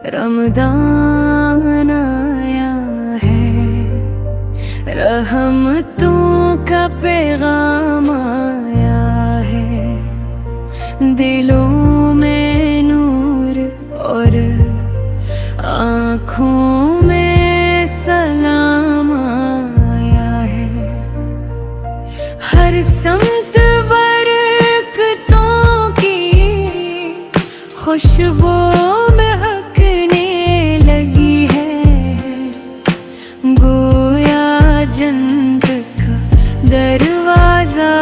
रमदान आया है, रहमतों का पैगाम आया है। दिलों में नूर और आँखों में सलाम आया है। हर समत बरकतों की खुशबू महकने लगी है। गोया जन्नत का दरवाजा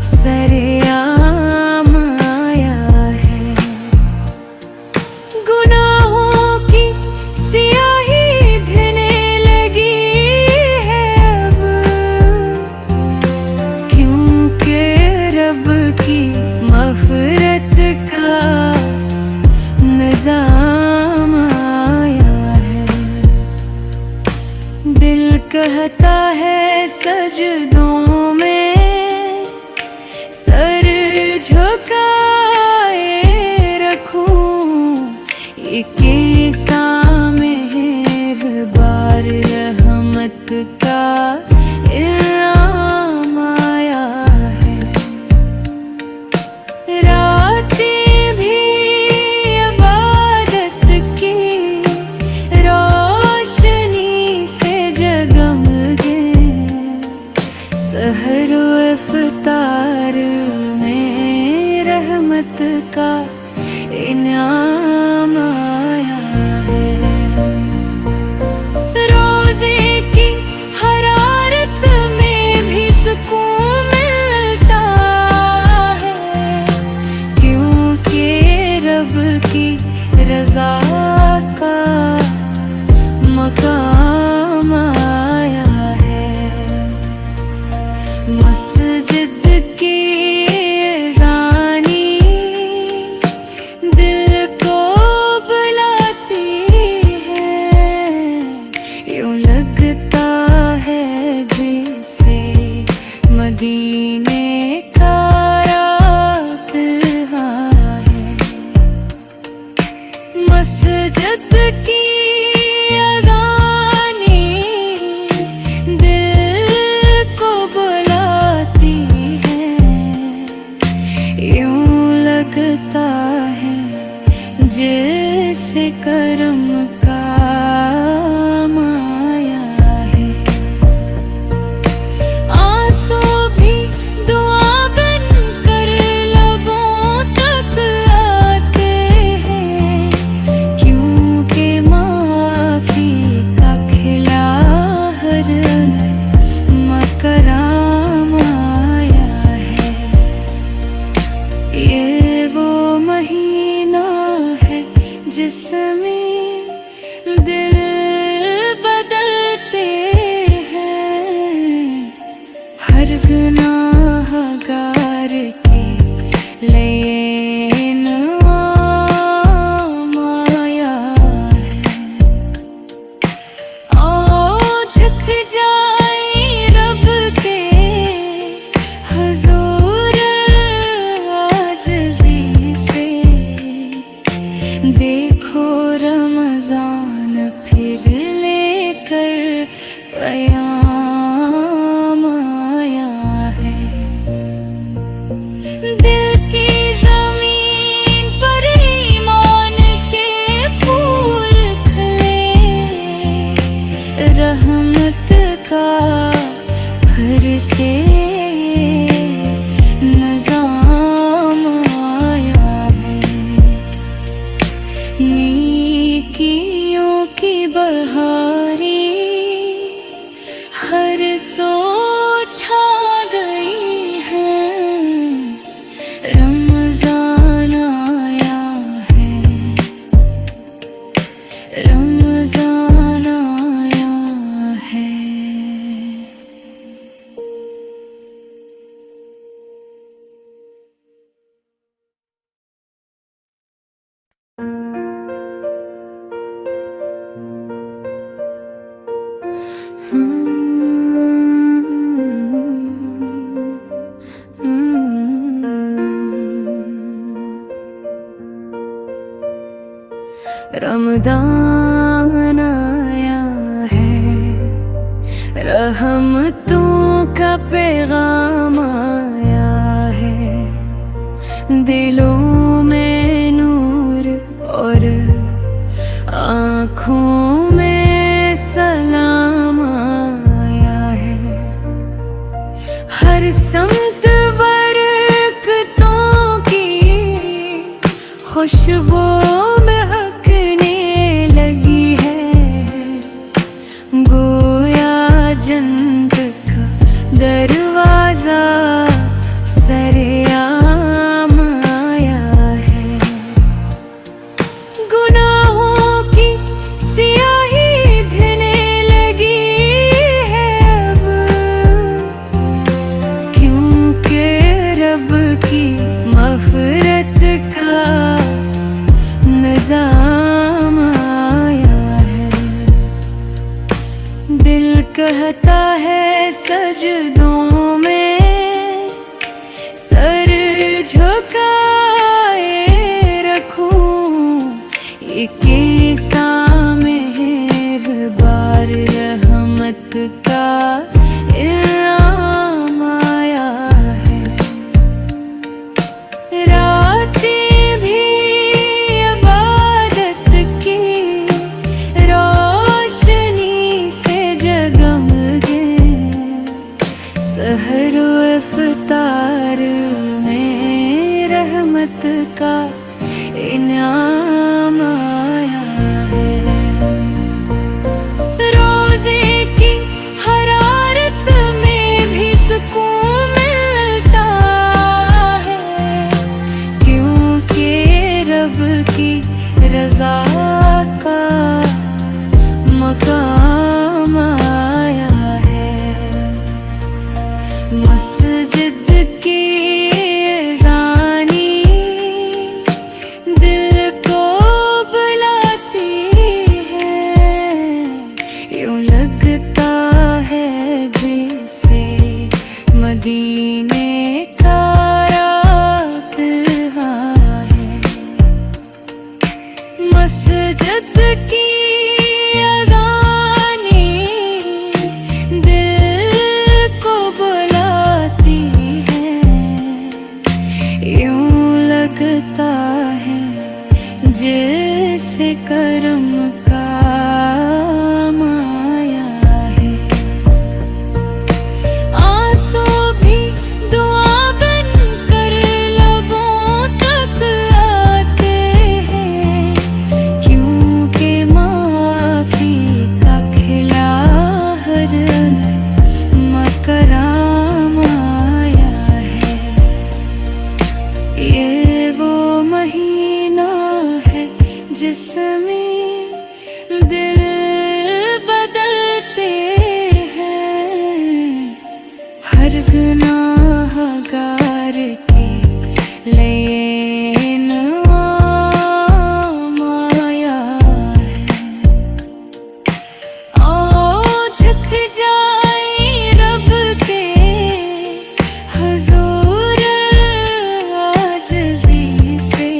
सरेआम आया है। गुनाहों की सियाही घिरने लगी है अब, क्योंकि रब की मग़फ़िरत का निज़ाम आया है। दिल कहता है सजदों में सर झुकाए रखूं, ये कैसा मेहरबान रहमत का इनाम आया है। रातें भी इबादत की रोशनी से जगमगे, सहर व इफ्तार में रहमत का इनाम आया है। रोज़े की हरारत में भी सुकून मिलता है, क्योंकि रब की रज़ा का मकाम आया है। मस्जिद की अज़ानी दिल को बुलाती है, यूं लगता है जैसे मदीने का रातहा है। मस्जिद की अज़ानी दिल को बुलाती है, यूं लगता है जैसे करम का माया है। आंसू भी दुआ बनकर लबों तक आते हैं, क्योंकि माफ़ी का खिला हर मकराम आया है। ये वो महीना है जिसमें दिल बदलते हैं, हर गुनाहगार के लिए इनाम आया है। आओ झुक जाए रब के हुज़ूर आजिज़ी से, देखो रमज़ान फिर लेकर पयाम आया है। दिल की ज़मीन पर ईमान के फूल खिले, रहमत का घर से निज़ाम आया है। नेकियों की बहारी हर सो छा गई है। रमज़ान आया है, रमज़ान आया है। रमदान आया है, रहमतों का पैगाम आया है। दिलों में नूर और आँखों में सलाम आया है। हर समत बरकतों की खुशबू महकने लगी है। गोया जन्नत का दरवाजा सरेआम आया है। गुनाहों की सियाही घिरने लगी है अब, क्योंकि रब की मग़फ़िरत का निज़ाम आया है। दिल कहता है सजदों में सर झुकाए रखूं, ये कैसा मेहरबान रहमत का इनाम आया है। रातें भी इबादत की रोशनी से जगमगे, सहर व इफ्तार में रहमत का इनाम आया है। रोज़े की हरारत में भी सुकून मिलता है, क्योंकि रब की रज़ा का मकाम आया है। मस्जिद की अज़ानी दिल को बुलाती है, यूं लगता है जैसे मदीने का रात है। मस्जिद की अज़ानी दिल को बुलाती है, यूं लगता है जैसे करम का माया है। आंसू भी दुआ बनकर लबों तक आते हैं, क्योंकि माफ़ी का खिला हर मकराम आया है। ये वो महीना है जिसमें दिल बदलते हैं। हर गुनाहगार के लिए इनाम आया है। आओ झुक जाए रब के हुजूर आजिज़ी से,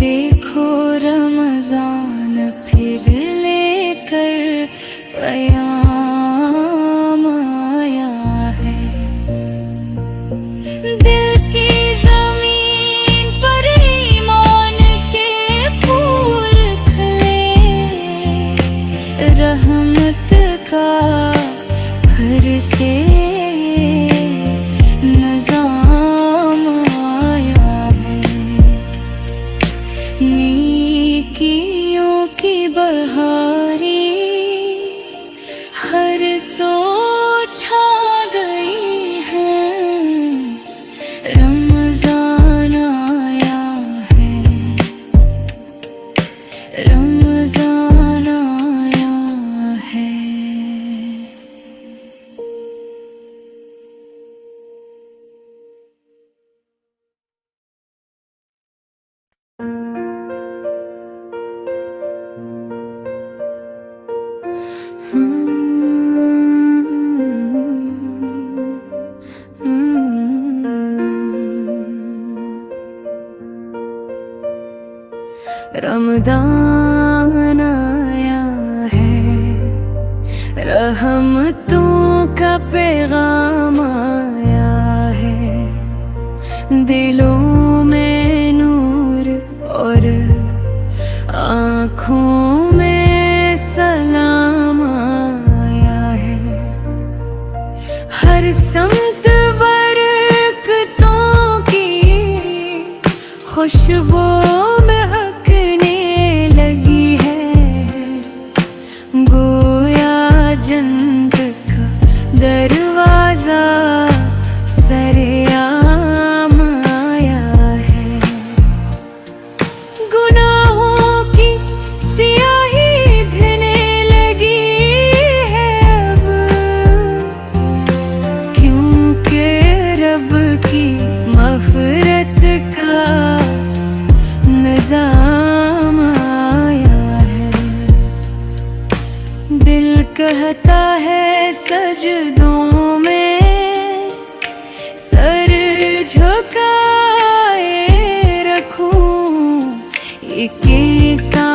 देखो रमज़ान फिर लेकर पैगाम आया है। दिल की ज़मीन पर ईमान के फूल खिले, रहमत का घर से निज़ाम आया है। नेकियों की बहारी हर सो छा गई है। रमज़ान आया है, रमज़ान आया है। रमदान आया है, रहमतों का पैगाम आया है। दिलों में नूर और आँखों में सलाम आया है। हर समत बरकतों की खुशबू महकने लगी है। गोया जन्नत का दरवाजा सरेआम आया है। गुनाहों की सियाही घिरने लगी है अब, क्योंकि रब की मग़फ़िरत का निज़ाम आया है। दिल कहता है सजदों में सर झुकाए रखूं, ये कैसा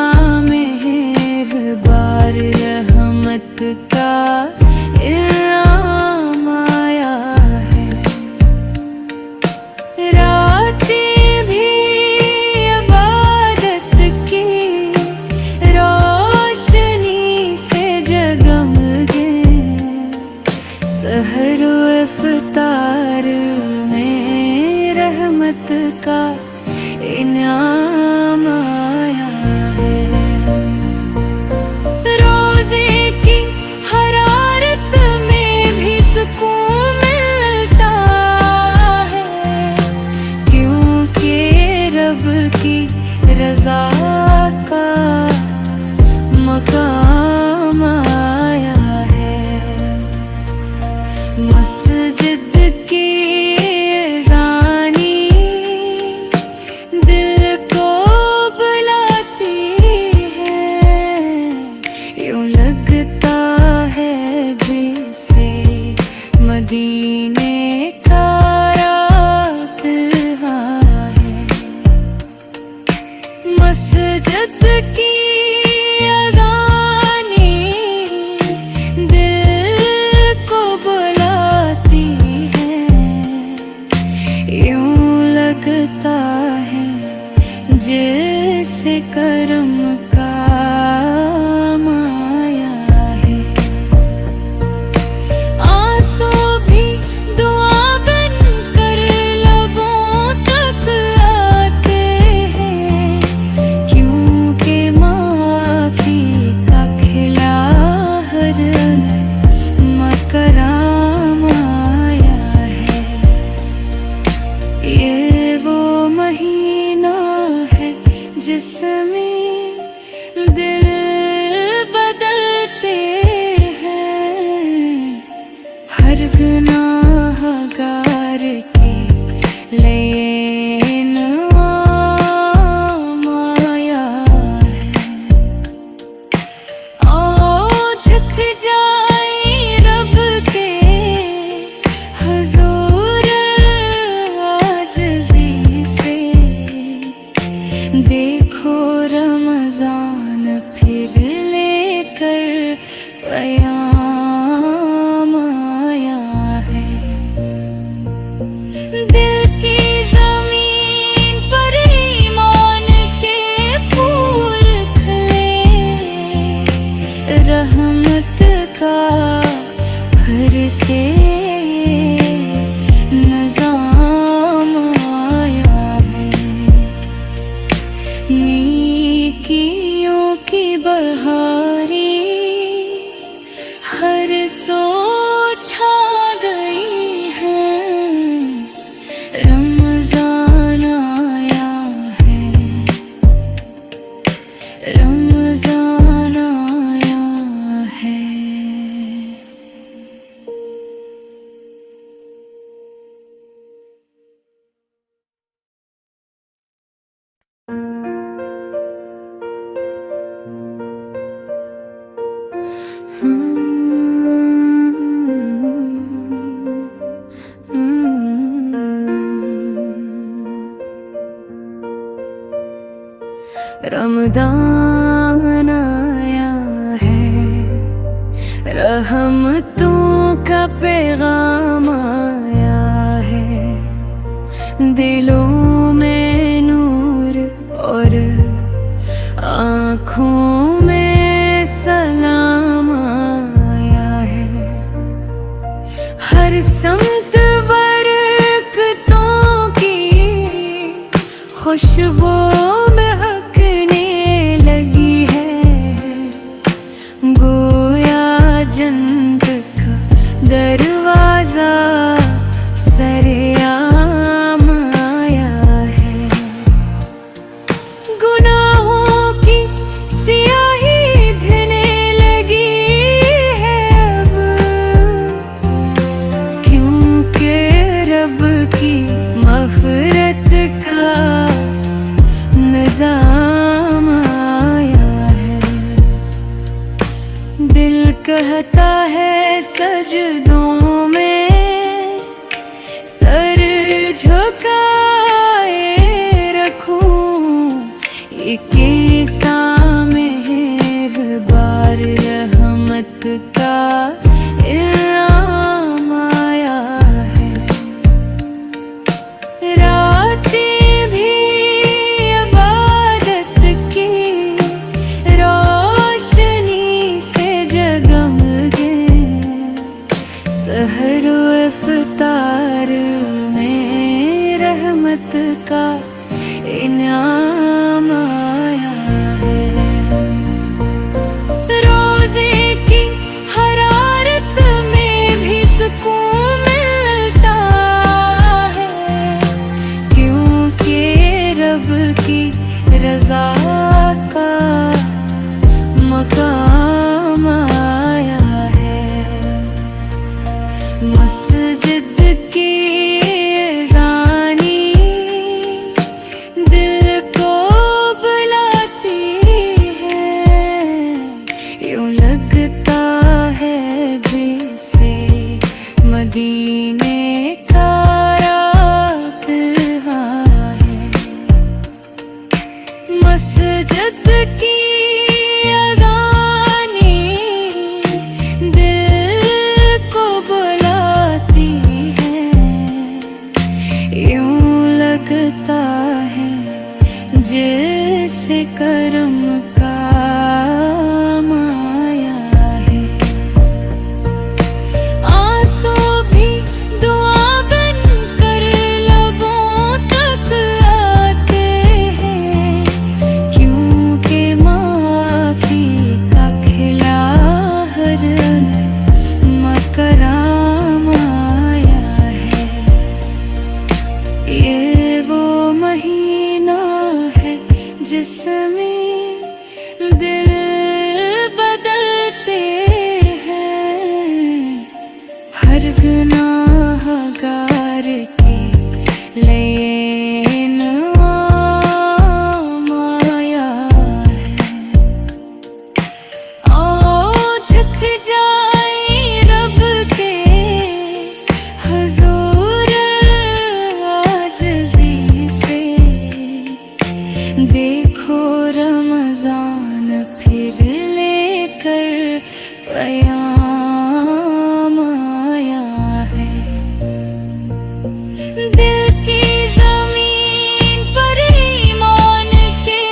मेहरबान रहमत का इनाम आया है। रातें भी इबादत की रोशनी से जगमगे, सहर व इफ्तार में रहमत का इनाम आया है। रोज़े की हरारत में भी सुकून मिलता है, क्योंकि रब की रज़ा का मकाम आया है। मस्जिद की अज़ानी दिल को बुलाती है, यूं लगता है जैसे मदीने का रातहा है। मस्जिद की अज़ानी दिल को बुलाती है, यूं लगता है जैसे करम का माया है। आंसू भी दुआ बनकर लबों तक आते हैं, क्योंकि माफ़ी का खिला हर मकराम आया है। ये वो महीना है जिसमें दिल बदलते हैं, हर गुनाहगार के लिए इनाम आया है। आओ झुक जाए रब के हुजूर आजिज़ी से, देखो रमज़ान फिर लेकर पैगाम आया है। दिल की ज़मीन पर ईमान के फूल खिले, रहमत का घर से निज़ाम आया है। नेकियों की बहारी हर सो छा गई है। रमज़ान आया है, रमज़ान आया है। रमदान आया है, रहमतों का पैगाम आया है। दिलों में नूर और आँखों में सलाम आया है। हर समत बरकतों की खुशबू महकने लगी है। गोया जन्नत का दरवाजा सरेआम आया है। गुनाहों की सियाही घिरने लगी है अब, क्योंकि रब की मग़फ़िरत का निज़ाम आया है। दिल कहता है सजदों में सर झुकाए रखूं, ये कैसा मेहरबान रहमत का इनाम आया है। रातें भी इबादत की रोशनी से जगमगे, सहर इफ्तार में रहमत का इनाम आया है। रोज़े की हरारत में भी सुकून मिलता है, क्योंकि रब की रज़ा का मकाम आया है। मस्जिद की अज़ानी दिल को बुलाती है, यूं लगता है जैसे मदीने का रातहा है। मस्जिद की अज़ानी दिल को बुलाती है, यूं लगता है जैसे करम का माया है। आंसू भी दुआ बनकर लबों तक आते हैं, क्योंकि माफ़ी का खिला हर मकराम आया है। ये वो महीना है जिसमें दिल बदलते हैं, हर गुनाहगार के लिए इनाम आया है। आओ झुक जाए रब के हुज़ूर आजिज़ी से, देखो रमज़ान फिर लेकर पैगाम आया है। दिल की ज़मीन पर ईमान के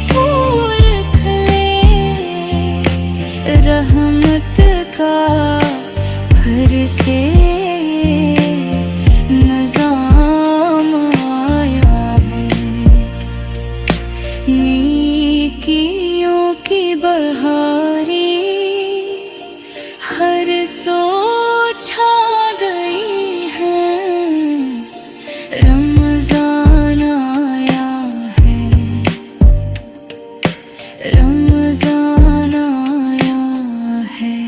फूल खिले, रहमत का घर से निज़ाम आया है। नेकियों की बहारी हर सो छा गई है। रमज़ान आया है, रमज़ान आया है।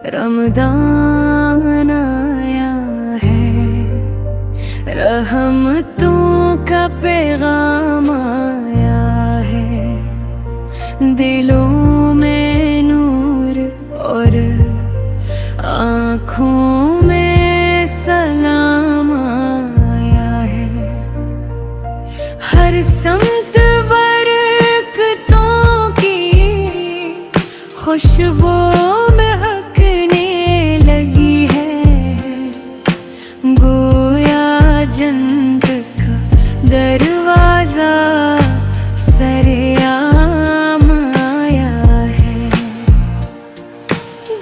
रमदान आया है, रहमतों का पैगाम आया है। दिलों में नूर और आँखों में सलाम आया है। हर समत बरकतों की खुशबू महकने लगी है। गोया जन्नत का दरवाजा सरेआम आया है।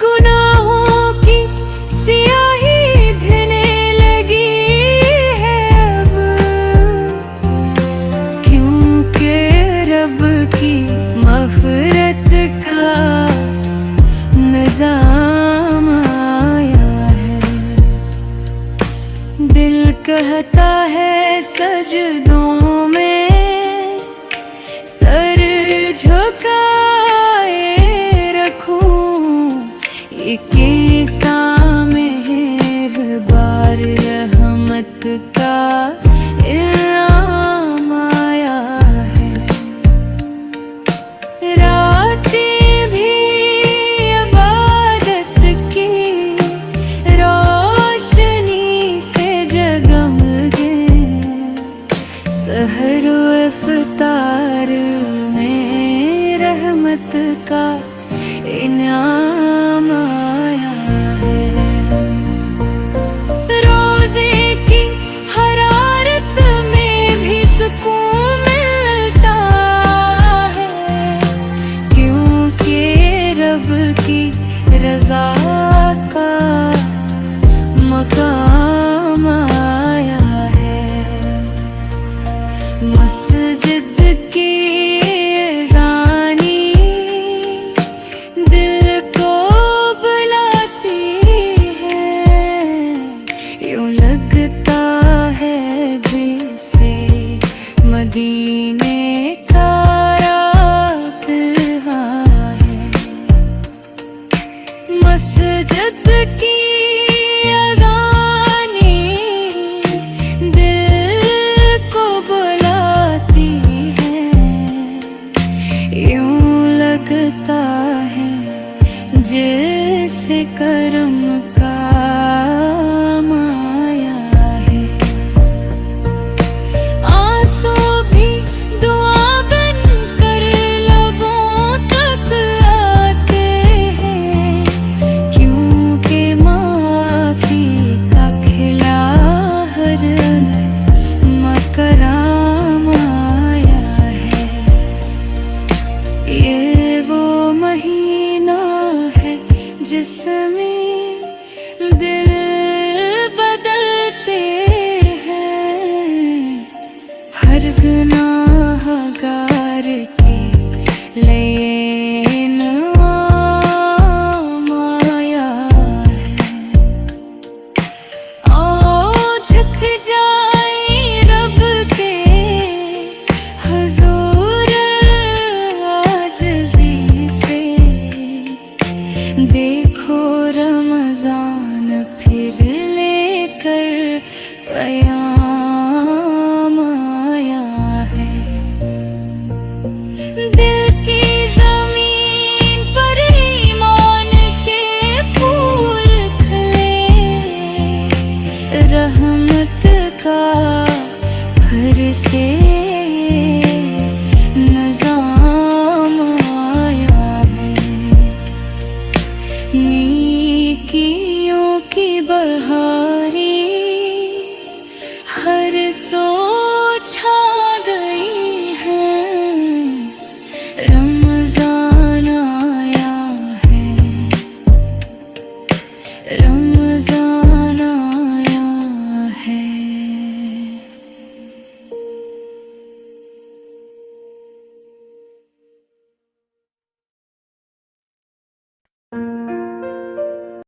गुनाहों की सियाही घिरने लगी है अब, क्योंकि रब की मग़फ़िरत का निज़ाम आया है। दिल कहता है सजदों में सर झुकाए रखूं, ये कैसा मेहरबान रहमत का इनाम आया है। रातें भी इबादत की रोशनी से जगमगे, सहर व इफ्तार में रहमत का इनाम आया है। रोज़े की हरारत में भी सुकून मिलता है, क्योंकि रब की रज़ा का मकाम आया है। मस्जिद की अज़ानी दिल को बुलाती है, यूं लगता है जैसे मदीने का रातहा है। मस्जिद की अज़ानी दिल को बुलाती है, यूं लगता है जैसे करम का माया है। आंसू भी दुआ बनकर लबों तक आते हैं, क्योंकि माफ़ी का खिला हर मकराम आया है। ये वो महीना है जिसमें दिल बदलते हैं। हर गुनाहगार के लिए इनाम आया है। आओ झुक जाए रब के हुजूर आजिज़ी से, देखो रमज़ान फिर लेकर क़याम आया है। दिल की ज़मीन पर ईमान के फूल खिले, रहमत का घर से निज़ाम आया है। नेकियों की बहारी हर सो छा गई है। रमज़ान आया है,